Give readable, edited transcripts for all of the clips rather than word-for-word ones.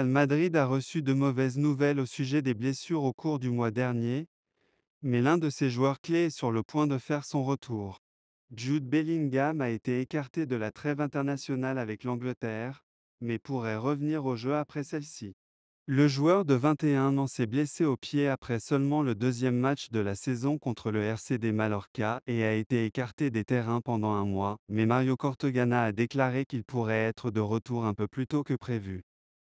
Real Madrid a reçu de mauvaises nouvelles au sujet des blessures au cours du mois dernier, mais l'un de ses joueurs clés est sur le point de faire son retour. Jude Bellingham a été écarté de la trêve internationale avec l'Angleterre, mais pourrait revenir au jeu après celle-ci. Le joueur de 21 ans s'est blessé au pied après seulement le deuxième match de la saison contre le RCD Mallorca et a été écarté des terrains pendant un mois, mais Mario Cortegana a déclaré qu'il pourrait être de retour un peu plus tôt que prévu.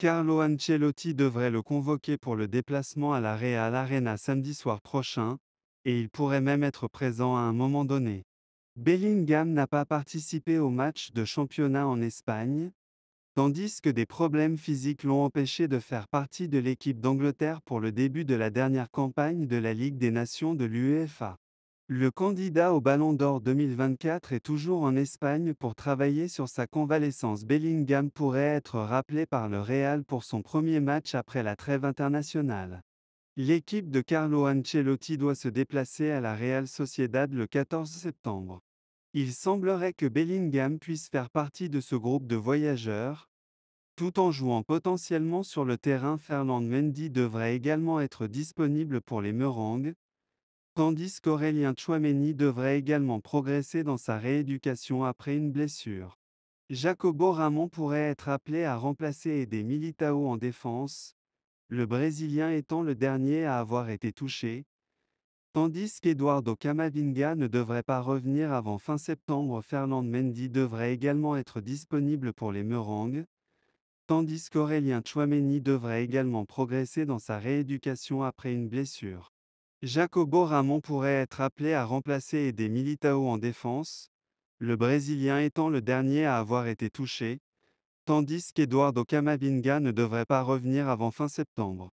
Carlo Ancelotti devrait le convoquer pour le déplacement à la Real Arena samedi soir prochain, et il pourrait même être présent à un moment donné. Bellingham n'a pas participé au match de championnat en Espagne, tandis que des problèmes physiques l'ont empêché de faire partie de l'équipe d'Angleterre pour le début de la dernière campagne de la Ligue des Nations de l'UEFA. Le candidat au Ballon d'Or 2024 est toujours en Espagne pour travailler sur sa convalescence. Bellingham pourrait être rappelé par le Real pour son premier match après la trêve internationale. L'équipe de Carlo Ancelotti doit se déplacer à la Real Sociedad le 14 septembre. Il semblerait que Bellingham puisse faire partie de ce groupe de voyageurs, tout en jouant potentiellement sur le terrain. Ferland Mendy devrait également être disponible pour les Merengues, tandis qu'Aurélien Tchouaméni devrait également progresser dans sa rééducation après une blessure. Jacobo Ramon pourrait être appelé à remplacer Eder Militão en défense, le Brésilien étant le dernier à avoir été touché, tandis qu'Eduardo Camavinga ne devrait pas revenir avant fin septembre. Ferland Mendy devrait également être disponible pour les Merengues, tandis qu'Aurélien Tchouaméni devrait également progresser dans sa rééducation après une blessure. Jacobo Ramon pourrait être appelé à remplacer Eder Militão en défense, le Brésilien étant le dernier à avoir été touché, tandis qu'Eduardo Camavinga ne devrait pas revenir avant fin septembre.